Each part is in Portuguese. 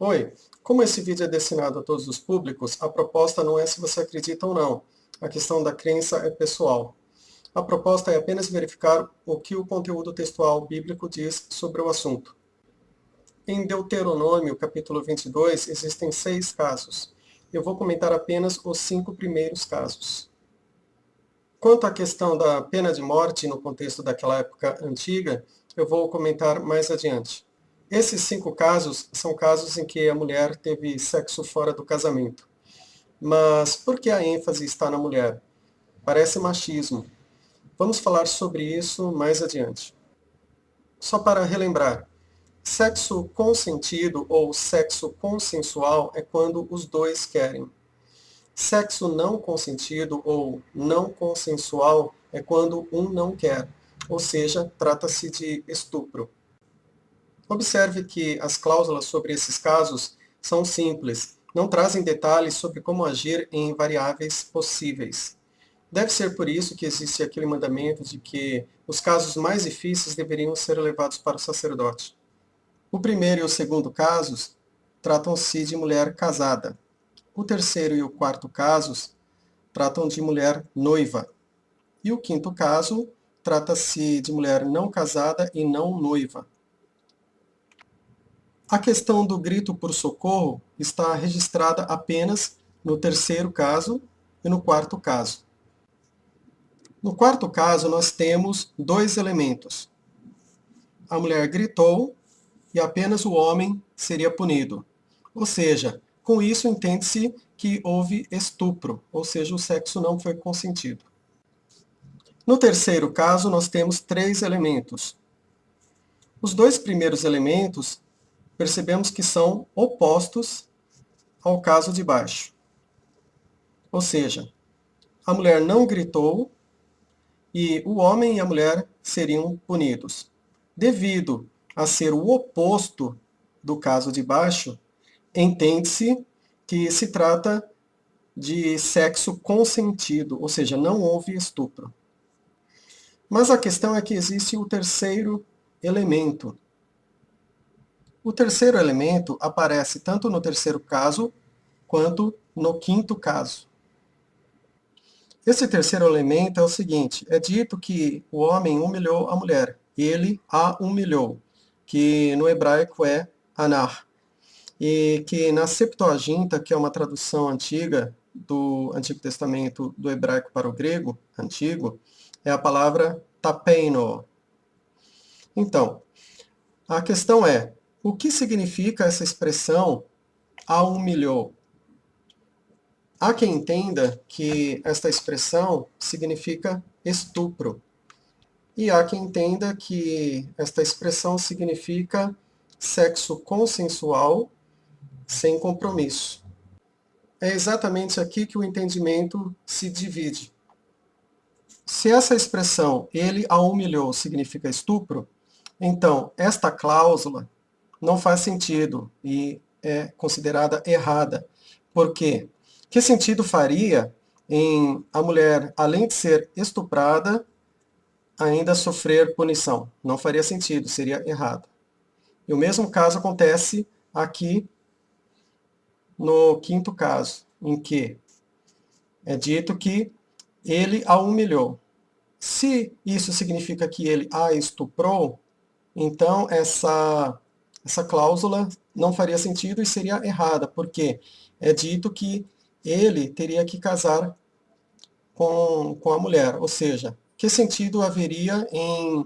Oi, como esse vídeo é destinado a todos os públicos, a proposta não é se você acredita ou não. A questão da crença é pessoal. A proposta é apenas verificar o que o conteúdo textual bíblico diz sobre o assunto. Em Deuteronômio, capítulo 22, existem 6 casos. Eu vou comentar apenas os 5 primeiros casos. Quanto à questão da pena de morte no contexto daquela época antiga, eu vou comentar mais adiante. Esses 5 casos são casos em que a mulher teve sexo fora do casamento. Mas por que a ênfase está na mulher? Parece machismo. Vamos falar sobre isso mais adiante. Só para relembrar, sexo consentido ou sexo consensual é quando os dois querem. Sexo não consentido ou não consensual é quando um não quer, ou seja, trata-se de estupro. Observe que as cláusulas sobre esses casos são simples, não trazem detalhes sobre como agir em variáveis possíveis. Deve ser por isso que existe aquele mandamento de que os casos mais difíceis deveriam ser levados para o sacerdote. O primeiro e o segundo casos tratam-se de mulher casada. O terceiro e o quarto casos tratam de mulher noiva. E o quinto caso trata-se de mulher não casada e não noiva. A questão do grito por socorro está registrada apenas no terceiro caso e no quarto caso. No quarto caso, nós temos 2 elementos. A mulher gritou e apenas o homem seria punido. Ou seja, com isso entende-se que houve estupro, ou seja, o sexo não foi consentido. No terceiro caso, nós temos 3 elementos. Os 2 primeiros elementos percebemos que são opostos ao caso de baixo. Ou seja, a mulher não gritou e o homem e a mulher seriam punidos. Devido a ser o oposto do caso de baixo, entende-se que se trata de sexo consentido, ou seja, não houve estupro. Mas a questão é que existe o terceiro elemento. O terceiro elemento aparece tanto no terceiro caso quanto no quinto caso. Esse terceiro elemento é o seguinte: é dito que o homem humilhou a mulher, ele a humilhou, que no hebraico é anar, e que na Septuaginta, que é uma tradução antiga do Antigo Testamento do hebraico para o grego antigo, é a palavra tapeino. Então, a questão é, o que significa essa expressão a humilhou? Há quem entenda que esta expressão significa estupro. E há quem entenda que esta expressão significa sexo consensual sem compromisso. É exatamente aqui que o entendimento se divide. Se essa expressão, ele a humilhou, significa estupro, então esta cláusula não faz sentido e é considerada errada. Por quê? Que sentido faria em a mulher, além de ser estuprada, ainda sofrer punição? Não faria sentido, seria errado. E o mesmo caso acontece aqui no quinto caso, em que é dito que ele a humilhou. Se isso significa que ele a estuprou, então essa cláusula não faria sentido e seria errada, porque é dito que ele teria que casar com a mulher. Ou seja, que sentido haveria em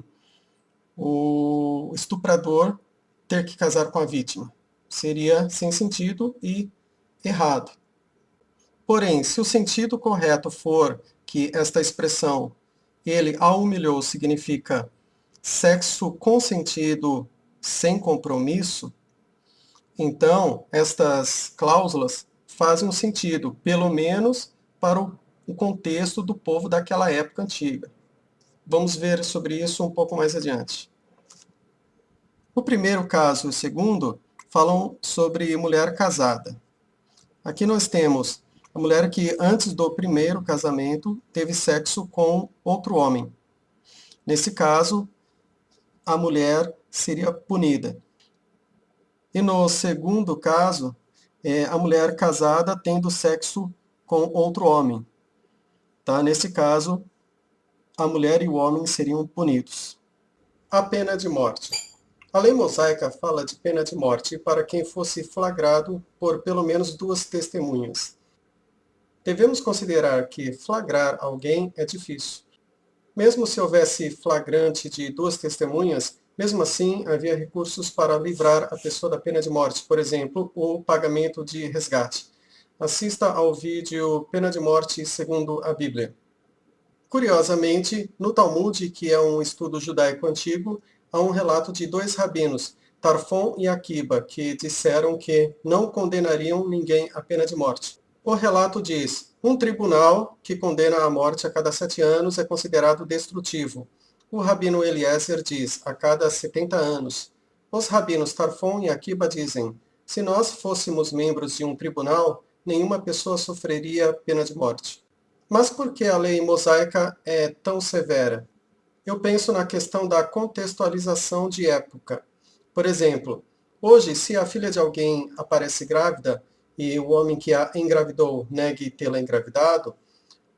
o estuprador ter que casar com a vítima? Seria sem sentido e errado. Porém, se o sentido correto for que esta expressão, ele a humilhou, significa sexo consentido sem compromisso, então estas cláusulas fazem um sentido, pelo menos para o contexto do povo daquela época antiga. Vamos ver sobre isso um pouco mais adiante. O primeiro caso e o segundo falam sobre mulher casada. Aqui nós temos a mulher que antes do primeiro casamento teve sexo com outro homem. Nesse caso, a mulher seria punida. E no segundo caso, a mulher casada tendo sexo com outro homem. Tá? Nesse caso, a mulher e o homem seriam punidos. A pena de morte. A lei mosaica fala de pena de morte para quem fosse flagrado por pelo menos 2 testemunhas. Devemos considerar que flagrar alguém é difícil. Mesmo se houvesse flagrante de 2 testemunhas, mesmo assim havia recursos para livrar a pessoa da pena de morte, por exemplo, o pagamento de resgate. Assista ao vídeo Pena de Morte segundo a Bíblia. Curiosamente, no Talmud, que é um estudo judaico antigo, há um relato de 2 rabinos, Tarfon e Akiba, que disseram que não condenariam ninguém à pena de morte. O relato diz: um tribunal que condena à morte a cada 7 anos é considerado destrutivo. O rabino Eliezer diz: a cada 70 anos. Os rabinos Tarfon e Akiba dizem: se nós fôssemos membros de um tribunal, nenhuma pessoa sofreria pena de morte. Mas por que a lei mosaica é tão severa? Eu penso na questão da contextualização de época. Por exemplo, hoje, se a filha de alguém aparece grávida e o homem que a engravidou negue tê-la engravidado,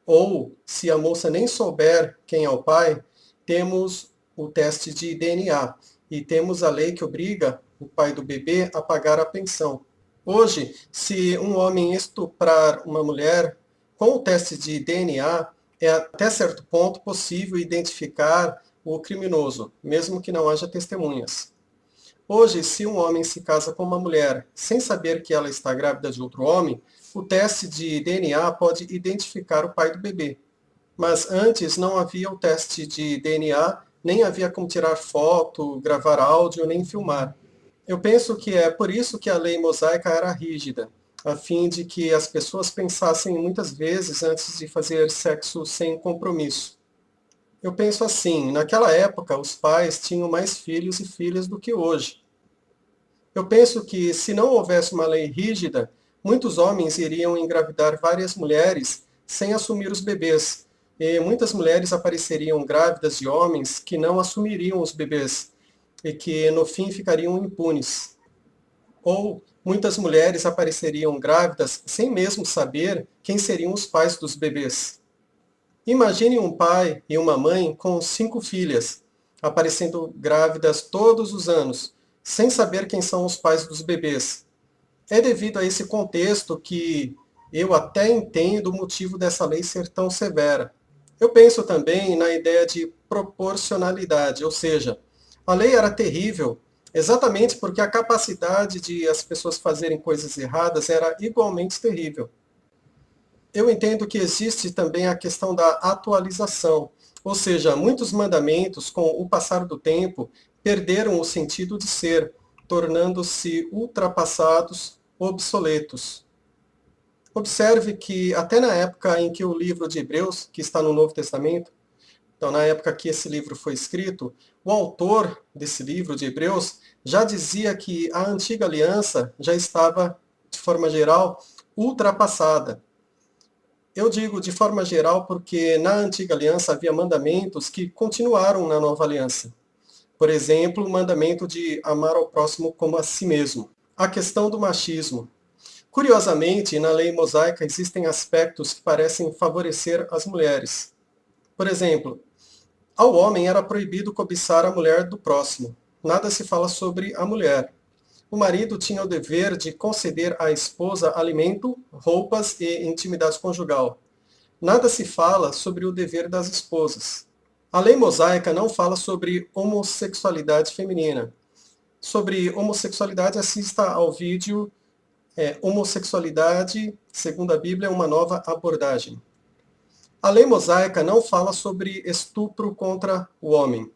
ou se a moça nem souber quem é o pai, temos o teste de DNA e temos a lei que obriga o pai do bebê a pagar a pensão. Hoje, se um homem estuprar uma mulher, com o teste de DNA, é até certo ponto possível identificar o criminoso, mesmo que não haja testemunhas. Hoje, se um homem se casa com uma mulher sem saber que ela está grávida de outro homem, o teste de DNA pode identificar o pai do bebê. Mas antes não havia o teste de DNA, nem havia como tirar foto, gravar áudio, nem filmar. Eu penso que é por isso que a lei mosaica era rígida, a fim de que as pessoas pensassem muitas vezes antes de fazer sexo sem compromisso. Eu penso assim, naquela época os pais tinham mais filhos e filhas do que hoje. Eu penso que se não houvesse uma lei rígida, muitos homens iriam engravidar várias mulheres sem assumir os bebês, e muitas mulheres apareceriam grávidas de homens que não assumiriam os bebês, e que no fim ficariam impunes. Ou muitas mulheres apareceriam grávidas sem mesmo saber quem seriam os pais dos bebês. Imagine um pai e uma mãe com 5 filhas, aparecendo grávidas todos os anos, sem saber quem são os pais dos bebês. É devido a esse contexto que eu até entendo o motivo dessa lei ser tão severa. Eu penso também na ideia de proporcionalidade, ou seja, a lei era terrível exatamente porque a capacidade de as pessoas fazerem coisas erradas era igualmente terrível. Eu entendo que existe também a questão da atualização, ou seja, muitos mandamentos, com o passar do tempo, perderam o sentido de ser, tornando-se ultrapassados, obsoletos. Observe que até na época em que o livro de Hebreus, que está no Novo Testamento, então na época que esse livro foi escrito, o autor desse livro de Hebreus já dizia que a antiga aliança já estava, de forma geral, ultrapassada. Eu digo de forma geral porque na antiga aliança havia mandamentos que continuaram na nova aliança. Por exemplo, o mandamento de amar ao próximo como a si mesmo. A questão do machismo. Curiosamente, na lei mosaica existem aspectos que parecem favorecer as mulheres. Por exemplo, ao homem era proibido cobiçar a mulher do próximo. Nada se fala sobre a mulher. O marido tinha o dever de conceder à esposa alimento, roupas e intimidade conjugal. Nada se fala sobre o dever das esposas. A lei mosaica não fala sobre homossexualidade feminina. Sobre homossexualidade, assista ao vídeo Homossexualidade, segundo a Bíblia, uma nova abordagem. A lei mosaica não fala sobre estupro contra o homem.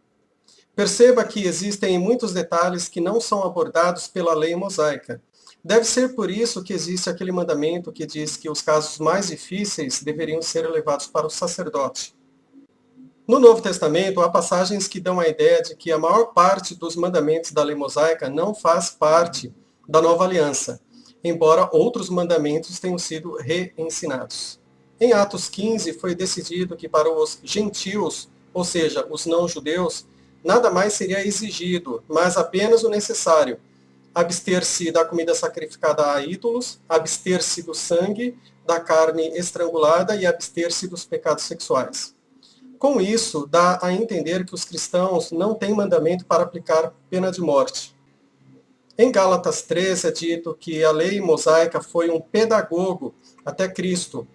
Perceba que existem muitos detalhes que não são abordados pela lei mosaica. Deve ser por isso que existe aquele mandamento que diz que os casos mais difíceis deveriam ser levados para o sacerdote. No Novo Testamento, há passagens que dão a ideia de que a maior parte dos mandamentos da lei mosaica não faz parte da nova aliança, embora outros mandamentos tenham sido reensinados. Em Atos 15, foi decidido que para os gentios, ou seja, os não-judeus, nada mais seria exigido, mas apenas o necessário. abster-se da comida sacrificada a ídolos, abster-se do sangue, da carne estrangulada e abster-se dos pecados sexuais. Com isso, dá a entender que os cristãos não têm mandamento para aplicar pena de morte. Em Gálatas 3 é dito que a lei mosaica foi um pedagogo até Cristo.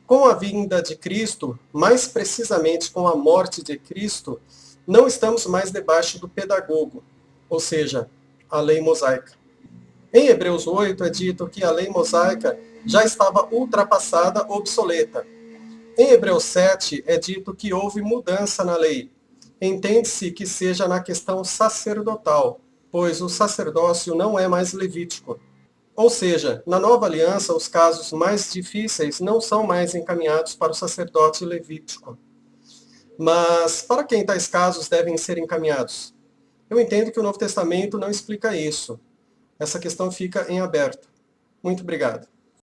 Com a vinda de Cristo, mais precisamente com a morte de Cristo, não estamos mais debaixo do pedagogo, ou seja, a lei mosaica. Em Hebreus 8 é dito que a lei mosaica já estava ultrapassada, obsoleta. Em Hebreus 7 é dito que houve mudança na lei. Entende-se que seja na questão sacerdotal, pois o sacerdócio não é mais levítico. Ou seja, na nova aliança, os casos mais difíceis não são mais encaminhados para o sacerdote levítico. Mas para quem tais casos devem ser encaminhados? Eu entendo que o Novo Testamento não explica isso. Essa questão fica em aberto. Muito obrigado.